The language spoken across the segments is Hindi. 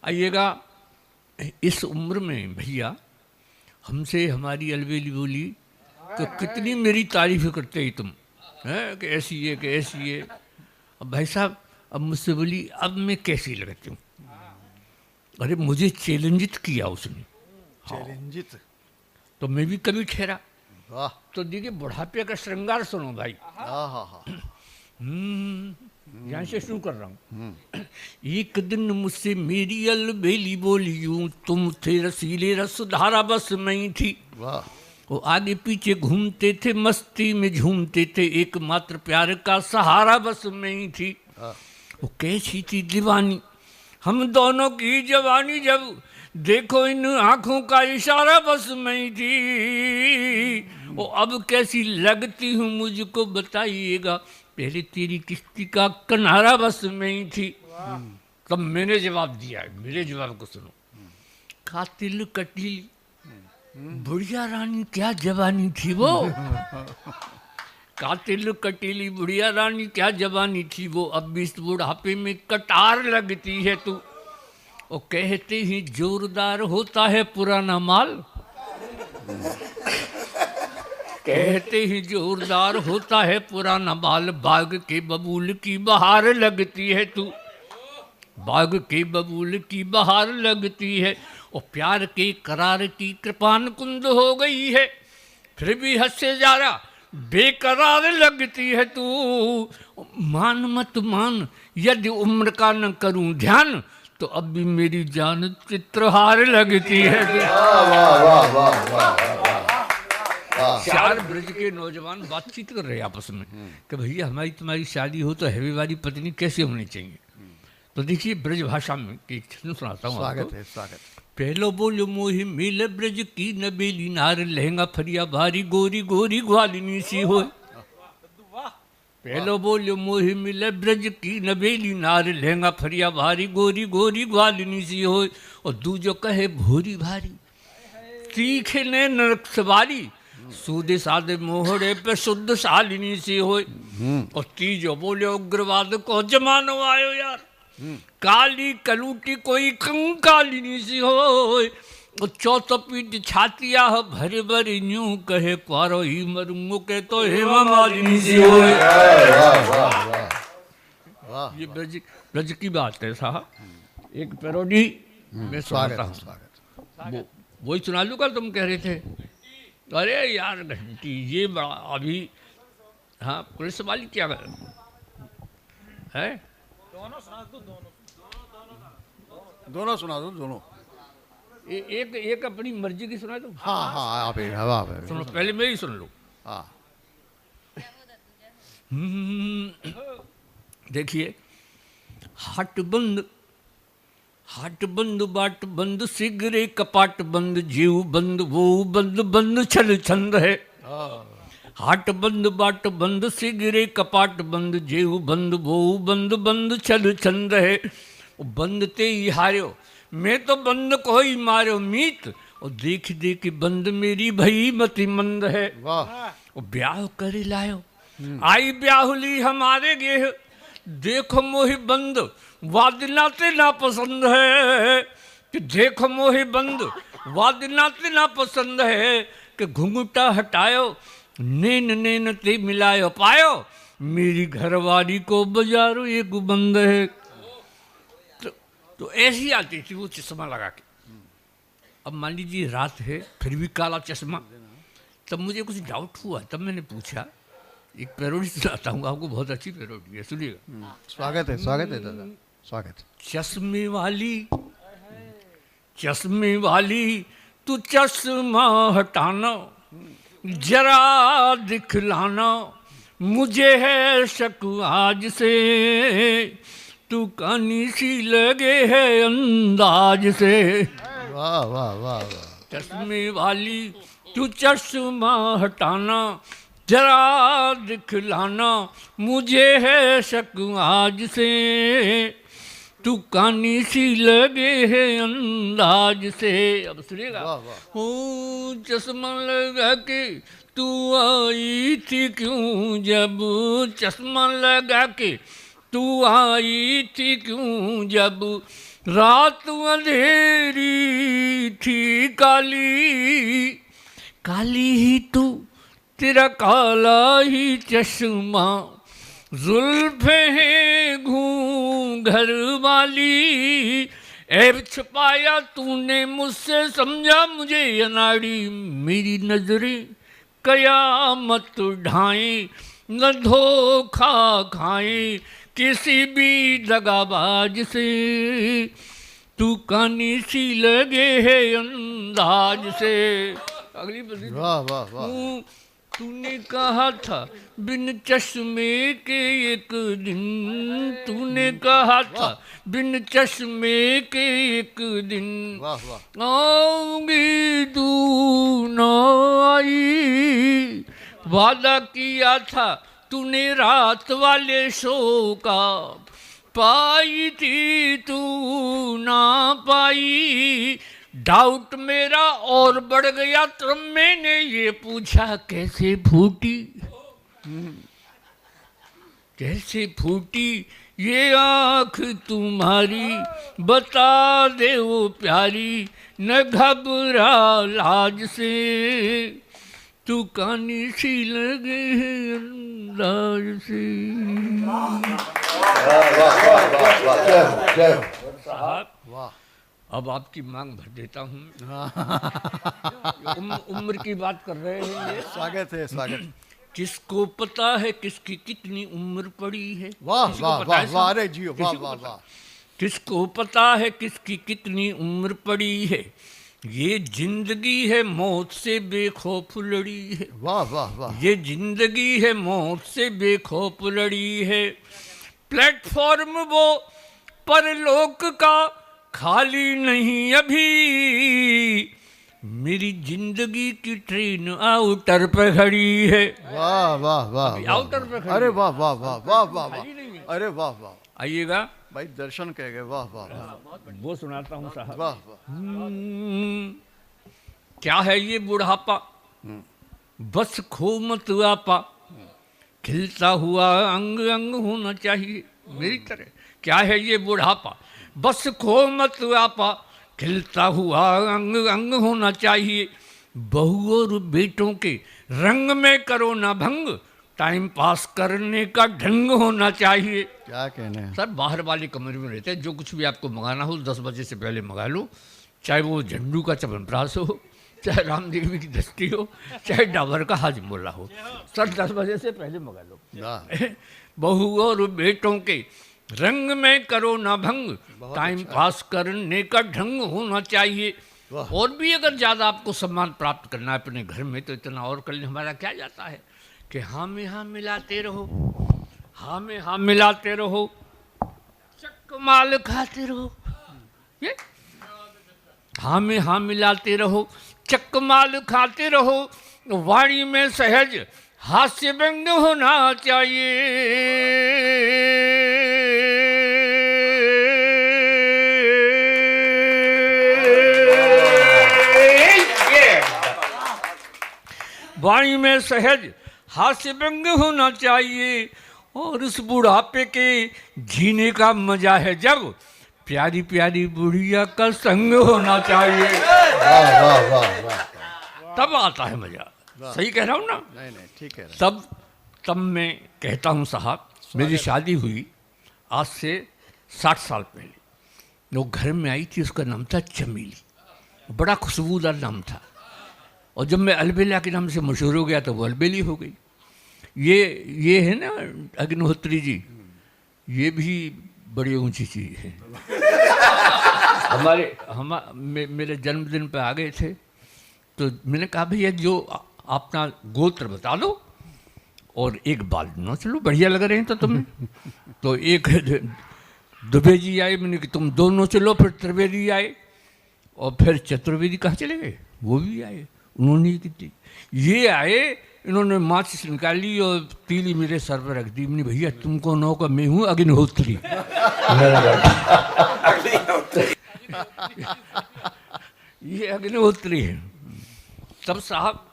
आइएगा। इस उम्र में भैया हमसे हमारी अलबेली बोली तो कितनी मेरी तारीफ करते ही तुम, है कि ऐसी है कि ऐसी है। अब भाई साहब अब मुझसे बोली अब मैं कैसी लगती हूँ। अरे मुझे चैलेंजित किया उसने। चैलेंजित। तो मैं भी कभी ठहरा। वाह। तो देखिए बुढ़ापे का श्रृंगार सुनो भाई। यहाँ से शुरू कर रहा हूँ। एक दिन मुझसे मेरी अलबेली बोली यूं, तुम थे रसीले रसधारा बस मैं ही थी। वाह। वो आगे पीछे घूमते थे मस्ती में झूमते थे, एकमात्र प्यार का सहारा बस मैं ही थी। वो कैसी थी दीवानी हम दोनों की जवानी, जब देखो इन आंखों का इशारा बस मैं ही थी। वो अब कैसी लगती हूँ मुझको बताइएगा, पहले तेरी किस्ती का किनारा बस मैं ही थी। तब मैंने जवाब दिया है, मेरे जवाब को सुनो। कातिल कटील बुढ़िया रानी क्या जवानी थी वो। कातिल कटीली बुढ़िया रानी क्या जवानी थी वो, अब भी इस बुढ़ापे में कटार लगती है तू। वो कहते ही जोरदार होता है पुराना माल, कहते ही जोरदार होता है पुराना माल, बाग के बबूल की बहार लगती है तू, बाग के बबूल की बहार लगती है। और प्यार के करार की कृपान कुंद हो गई है, फिर भी हद से ज्यादा बेकरार लगती है तू। मान मत मान यदि उम्र का न करूं ध्यान, तो अब भी मेरी जान चित्रहार लगती है। चार ब्रज के नौजवान बातचीत कर रहे हैं आपस में कि भैया हमारी तुम्हारी शादी हो तो हैवी वाली पत्नी कैसे होनी चाहिए। तो देखिए ब्रज भाषा में एक छंद सुनाता हूँ। स्वागत है, स्वागत। पहलो बोलो मोहि मिल ब्रज की नबेली नार, लहंगा फरिया भारी गोरी गोरी ग्वालिनी सी हो। पहलो बोलो मोहि मिल ब्रज की नबेली नार, लहंगा फरिया भारी गोरी गोरी ग्वालिनी सी हो। और दूजो कहे भूरी भारी तीखे ने नरक सवारी, सूदे सादे मोहड़े पे शुद्ध शालिनी सी हो। और तीजो बोले उग्रवाद को जमानो आयो यार, काली कलूटी कोई कंकालिनी सी हो। और चौथो पीठ छातिया भरे भरे न्यू कहे पारो ही मरूंगो के तो हेमा मालिनी सी हो। ये ब्रज की बात है साहब। एक पैरोडी में सुनाता हूँ, वही सुना लूँगा। तुम कह रहे थे अरे यार घंटी ये बड़ा अभी। हाँ पुलिस वाली क्या है, दोनों सुना दो, दोनों सुना दो, दोनों। एक अपनी मर्जी की सुना दो। हाँ हाँ आप सुनो, पहले मैं ही सुन लो। हाँ देखिए, हाट बंद बाट बंद सिगरे कपाट बंद, जीव बंद वो बंद बंद छल छंद है। हाट बंद बाट बंद सिगरे कपाट बंद, जेहू बंद वो बंद बंद छल छंद है। बंद ते ही हार्यो मैं तो बंद को ही मार्यो मीत, और देख देख बंद मेरी भई मति मंद है। वाह। ब्याह कर लायो आई ब्याहुली हमारे गेह, देखो मोहि बंद वादिनाते ना पसंद है। कि देखो मोहि बंद वादिनाते ना पसंद है, कि घुंघटा हटायो नैन नैन ते मिलायो पायो, मेरी घरवाली को बाजारो एक बंद है। तो ऐसी आती थी वो चश्मा लगा के। अब मान लीजिए रात है फिर भी काला चश्मा। तब मुझे कुछ डाउट हुआ, तब मैंने पूछा। एक पैरोडी सुनाता हूँ आपको, बहुत अच्छी पैरोडी है, सुनिएगा। स्वागत है, स्वागत है दादा, स्वागत। चश्मे वाली तू चश्मा हटाना, जरा दिखलाना मुझे है शक आज से, तू कानी सी लगे है अंदाज से। वाह वाह वाह वाह। चश्मे वाली तू चश्मा हटाना, जरा दिखलाना मुझे है शक आज से, तू कानी सी लगे है अंदाज से। अब सुनिएगा। ओ चश्मा लगा के तू आई थी क्यों, जब चश्मा लगा के तू आई थी क्यों, जब रात अंधेरी थी काली, काली ही तू तेरा काला ही चश्मा, जुल्फे हैं घूंघर वाली, ऐब छुपाया तूने मुझसे, समझा मुझे अनाड़ी, मेरी नजरें कयामत ढाए, न धोखा खाए किसी भी दगाबाज से, तू कानी सी लगे है अंदाज से। अगली बंदी वाह वाह वाह तूने कहा था बिन चश्मे के एक दिन, तूने कहा था बिन चश्मे के एक दिन, वाह वाह आऊंगी तू न आई, वादा किया था तूने रात वाले शो का, पाई थी तू ना पाई, डाउट मेरा और बढ़ गया तब मैंने ये पूछा कैसे फूटी, कैसे फूटी ये आँख तुम्हारी, बता दे वो प्यारी, न घबरा लाज से, तू कानी सी लगे है अंदाज से। साहब वाह अब आपकी मांग भर देता हूँ। उम्र की बात कर रहे हैं ये। स्वागत है स्वागत। किसको पता है किसकी कितनी उम्र पड़ी है? वाह किसको वाह पता है वाह वाह साहब? अरे जियो वाह किसी को वाह पता? वाह किसको पता है किसकी कितनी उम्र पड़ी है, ये जिंदगी है मौत से बेखौफ लड़ी है, वाह वाह वाह ये जिंदगी है मौत से बेखौफ लड़ी है, प्लेटफॉर्म वो परलोक का खाली नहीं अभी, मेरी जिंदगी की ट्रेन आउटर पे खड़ी है। वाह वाह वाह अभी वाह, आउटर पे खड़ी अरे है। वाह वाह वाह वाह वाह खाली नहीं है। वाह अरे वाह वाह आइएगा भाई दर्शन कह गए वाह वाह वाह वो सुनाता हूँ साहब। वाह वाह क्या है ये बुढ़ापा, बस खो मत आपा, खिलता हुआ अंग अंग होना चाहिए मेरी तरह। क्या है ये बुढ़ापा, बस खो मत आपा, खिलता हुआ अंग अंग होना चाहिए, बहू और बेटों के रंग में करो ना भंग, टाइम पास करने का ढंग होना चाहिए। क्या कहने हैं सर बाहर वाले कमरे में रहते हैं, जो कुछ भी आपको मंगाना हो 10 बजे से पहले मंगा लो, चाहे वो झंडू का च्यवनप्राश हो, चाहे रामदेवी की दस्ती हो, चाहे डाबर का हाजमोला हो, सर 10 बजे से पहले मंगा लो। वाह बहू और बेटों के रंग में करो ना भंग, टाइम पास करने का ढंग होना चाहिए। वाह। और भी अगर ज़्यादा आपको सम्मान प्राप्त करना है अपने घर में तो इतना और कर लें। हमारा क्या जाता है कि हाँ में हाँ मिलाते रहो, हाँ में हाँ मिलाते रहो, चकमाल खाते रहो, ये हाँ में हाँ मिलाते रहो, चकमाल खाते रहो, वाणी में सहज हास्य व्यंग होना चाहिए, वाणी में सहज हास्य व्यंग होना चाहिए। और उस बुढ़ापे के जीने का मजा है जब प्यारी प्यारी बुढ़िया का संग होना चाहिए, वाह वाह वाह वाह तब आता है मजा। सही कह रहा हूँ ना? नहीं नहीं ठीक है तब मैं कहता हूँ साहब, मेरी शादी हुई आज से 60 साल पहले, वो घर में आई थी, उसका नाम था चमेली, बड़ा खुशबूदार नाम था। और जब मैं अलबेला के नाम से मशहूर हो गया तो वो अलबेली हो गई। ये है ना अग्निहोत्री जी, ये भी बड़ी ऊंची चीज है। मेरे जन्मदिन पे आ गए थे तो मैंने कहा भैया जो अपना गोत्र बता दो और एक बाल नोच लो, बढ़िया लग रहे हैं तो तुम्हें। तो एक दुबे जी आए, मैंने कि तुम दोनों चलो, फिर त्रिवेदी आए और फिर चतुर्वेदी कहाँ चले गए, वो भी आए, उन्होंने की ये आए, इन्होंने माचिस निकाली और तीली मेरे सर पर रख दी। मैंने भैया तुम कौन हो? का मैं हूँ अग्निहोत्री। ये अग्निहोत्री है। तब साहब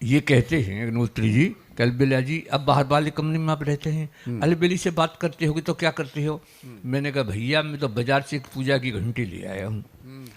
ये कहते हैं अग्निहोत्री जी, अलबेला जी, अब बाहर वाले कमरे में आप रहते हैं, अलबेली से बात करते होगे तो क्या करते हो? मैंने कहा भैया मैं तो बाजार से एक पूजा की घंटी ले आया हूँ।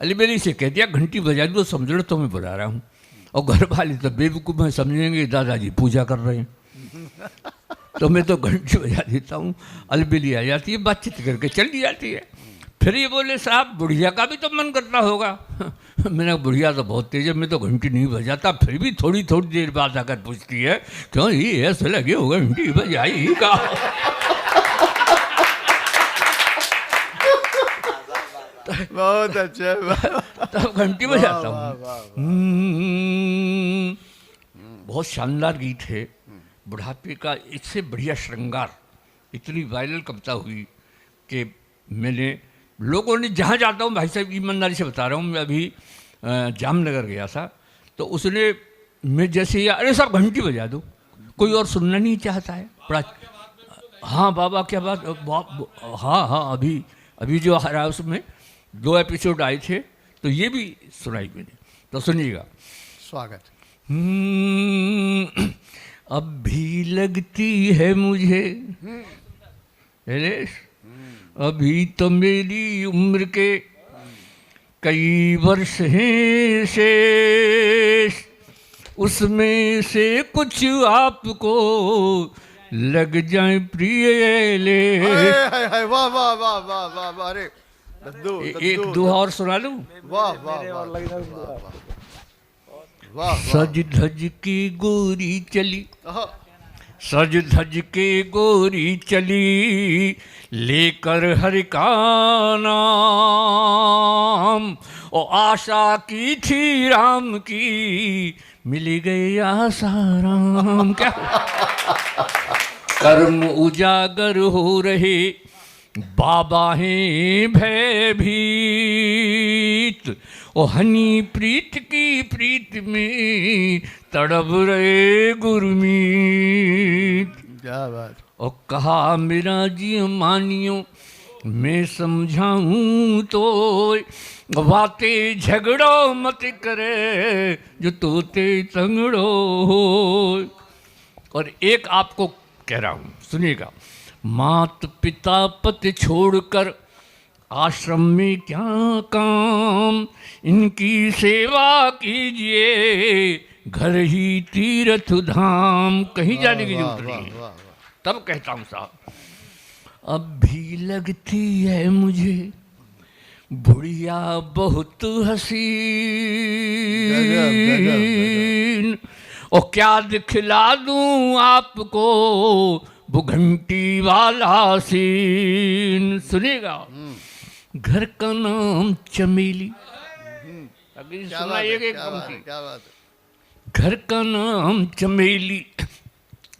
अलबेली से कह दिया घंटी बजा दो, समझ लो तो मैं बुला रहा हूँ। और घर वाले तो बेवकूफ़ में समझेंगे दादाजी पूजा कर रहे हैं। तो मैं तो घंटी बजा देता हूँ, अलबेली आ जाती है, बातचीत करके चली जाती है। फिर ये बोले साहब बुढ़िया का भी तो मन करता होगा। मैंने कहा बुढ़िया तो बहुत तेज है, मैं तो घंटी नहीं बजाता। फिर भी थोड़ी थोड़ी देर बाद आकर पूछती है क्यों ये ऐसे लगे हो घंटी बजाई का? बहुत अच्छा। तब घंटी बजाता हूँ। बहुत शानदार गीत है बुढ़ापे का। इससे बढ़िया श्रृंगार, इतनी वायरल कविता हुई कि मैंने लोगों ने, जहाँ जाता हूँ भाई साहब ईमानदारी से बता रहा हूँ, मैं अभी जामनगर गया था तो उसने, मैं जैसे ये अरे साहब घंटी बजा दो, कोई और सुनना नहीं चाहता है। बड़ा हाँ बाबा क्या बात, हाँ अभी जो आ रहा है उसमें 2 एपिसोड आए थे तो ये भी सुनाई मैंने, तो सुनिएगा। स्वागत। अब भी लगती है मुझे नरेश, अभी तो मेरी उम्र के कई वर्ष हैं शेष, उसमें से कुछ आपको लग जाए प्रिय ले। वाह वाह वाह वाह वाह वाह। अरे एक दो और सुना लूं? वाह वाह वाह। सज धज की गोरी चली, सज धज के गोरी चली, लेकर हरि का नाम, और आशा की थी राम की, मिल गई आसाराम। क्या कर्म उजागर हो रहे, बाबा हैं भयभीत, ओ हनी प्रीत की प्रीत में तड़प रहे गुरमीत। क्या बात। और कहा मेरा जी मानियो, मैं समझाऊं तो बातें झगड़ो मत करे, जो तोते तंगड़ो हो। और एक आपको कह रहा हूँ सुनिएगा, मात पिता पति छोड़कर आश्रम में क्या काम, इनकी सेवा कीजिए, घर ही तीर्थ धाम, कहीं जाने की जरूरत नहीं। तब कहता हूँ साहब, अब भी लगती है मुझे बुढ़िया बहुत हसीन, और क्या दिखला दूं आपको वो घंटी वाला सीन। सुनिएगा, घर का नाम चमेली, अभी सुना एक पंक्ति, घर का नाम चमेली,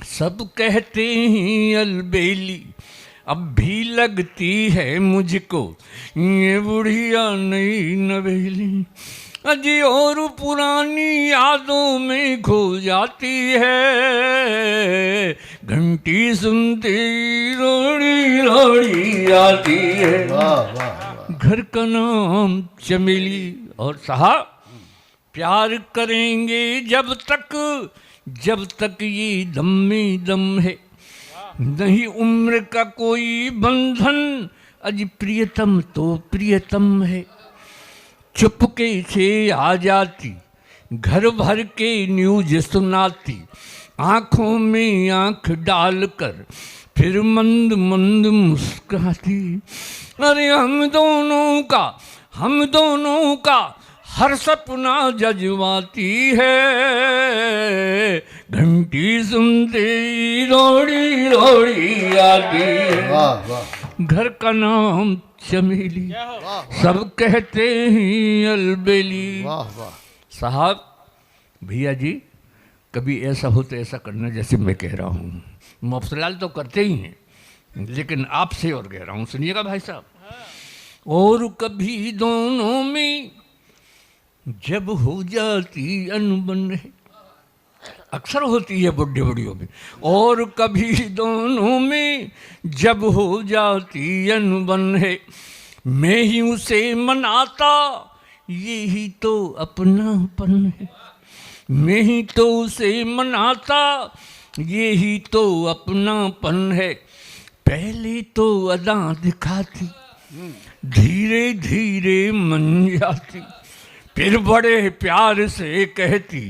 सब कहते हैं अलबेली, अब भी लगती है मुझको ये बुढ़िया नई नवेली। अजी और पुरानी यादों में खो जाती है, घंटी सुनते रोड़ी रोड़ी आती है। घर का नाम चमेली। और साहब प्यार करेंगे जब तक ये दम में दम है, नहीं उम्र का कोई बंधन, अज प्रियतम तो प्रियतम है। चुपके से आ जाती, घर भर के न्यूज सुनाती, आंखों में आंख डालकर फिर मंद मंद मुस्कुराती। अरे हम दोनों का हर सपना जज्बाती है, घंटी सुनते रोड़ी रोड़ी आती है। घर का नाम चमेली, सब कहते हैं अलबेली। साहब भैया जी, कभी ऐसा हो तो ऐसा करना जैसे मैं कह रहा हूँ। मफसलाल तो करते ही हैं, लेकिन आपसे और कह रहा हूँ, सुनिएगा भाई साहब। और कभी दोनों में जब हो जाती अनबन है, अक्सर होती है बुढ़े बुढ़ियों में, और कभी दोनों में जब हो जाती अनबन है, मैं ही उसे मनाता, यही तो अपनापन है। मैं ही तो उसे मनाता, ये ही तो अपनापन है। पहले तो अदा दिखाती, धीरे धीरे मन जाती, फिर बड़े प्यार से कहती,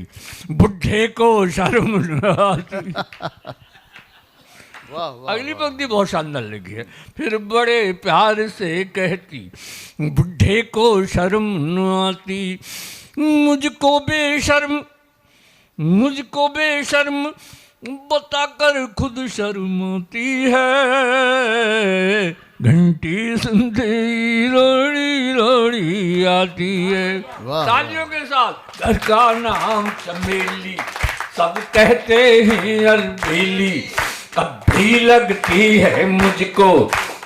बुढ़े को शर्म न आती। वाह वाह अगली पंक्ति बहुत शानदार लगी है। फिर बड़े प्यार से कहती, बुढ़े को शर्म न आती। मुझको बेशर्म बताकर खुद शर्माती है। घंटी सुनते ही रोड़ी रोड़ी आती है। वाह। तालियों के साथ। घर का नाम चमेली, सब कहते हैं अलबेली, अब भी लगती है मुझको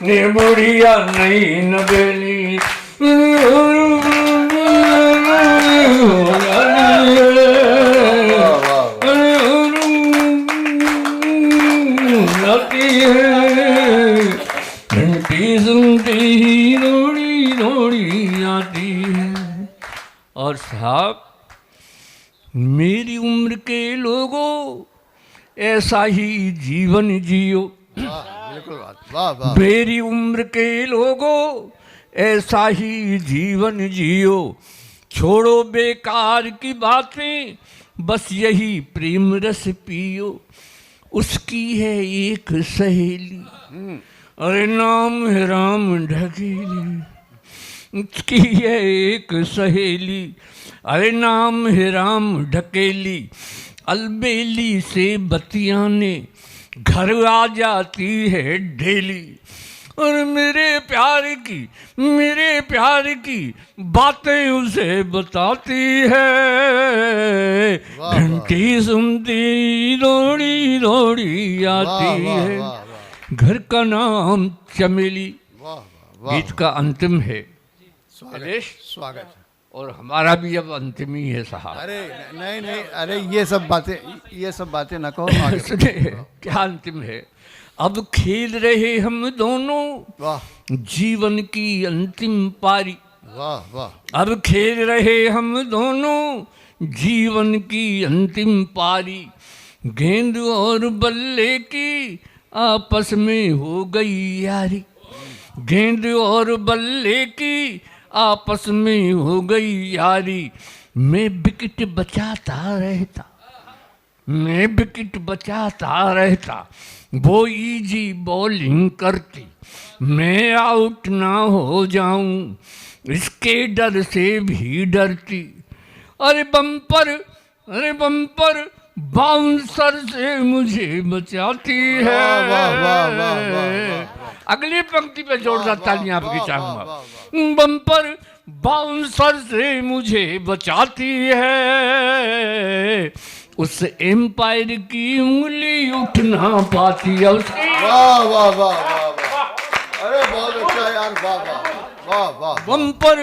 ये बुढ़िया नई नवेली। आती है घंटी सुनती ही रोड़ी रोड़ी आती है। और साहब, मेरी उम्र के लोगों ऐसा ही जीवन जियो। बिल्कुल बात। वाह वाह मेरी उम्र के लोगों ऐसा ही जीवन जियो। छोड़ो बेकार की बातें, बस यही प्रेम रस पियो। उसकी है एक सहेली, अरे नाम है राम ढकेली। उसकी है एक सहेली, अरे नाम है राम ढकेली। अलबेली से बतियाने घर आ जाती है डेली। और मेरे प्यार की बातें उसे बताती है। वाह, घंटी सुनती रोड़ी रोड़ी आती वाह, है। वाह, वाह, घर का नाम चमेली। वाह वाह गीत का अंतिम है स्वागत स्वागत। और हमारा भी अब अंतिम ही है साहब। अरे नहीं नहीं, अरे ये सब बातें न कहो। आगे सुने, क्या अंतिम है। अब खेल रहे हम दोनों वाह जीवन की अंतिम पारी। वाह वाह अब खेल रहे हम दोनों जीवन की अंतिम पारी। गेंद और बल्ले की आपस में हो गई यारी। गेंद और बल्ले की आपस में हो गई यारी। मैं विकेट बचाता रहता, वो इजी बॉलिंग करती। मैं आउट ना हो जाऊं, इसके डर से भी डरती। अरे बम्पर बाउंसर से मुझे बचाती है। वाह, वाह, वाह, वाह, वाह, वाह। अगली पंक्ति पे जोरदार तालियां आपकी वाह, चाहूंगा। वाह, वाह, बम्पर बाउंसर से मुझे बचाती है। उस एम्पायर की उंगली उठ ना पाती है उसकी। वाह वाह वाह वाह वाह। अरे बहुत अच्छा यार। वाह वाह वाह वाह। बम्पर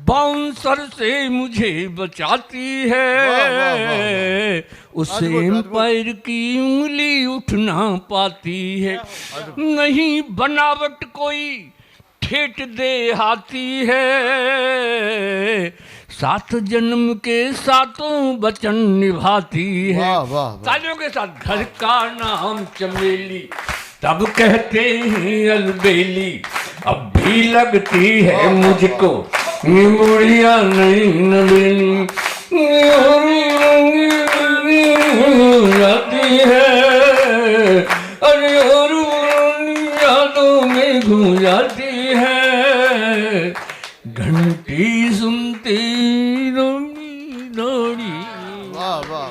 बाउंसर से मुझे बचाती है। वाह, वाह, वाह, उस अद्भुत, एम्पायर की उंगली उठ ना पाती है। नहीं बनावट कोई ठेठ दे हाथी है। 7 जन्म के 7 वचन निभाती है। वाह, वाह, वाह। तालियों के साथ। घर का नाम चमेली, तब कहते हैं अलबेली, अब भी लगती है मुझको ये बुढ़िया नहीं नवेली। जाती है, अरे और यादों में घूम जाती है। घंटी सुनती रोड़ी रोड़ी। वाह वाह।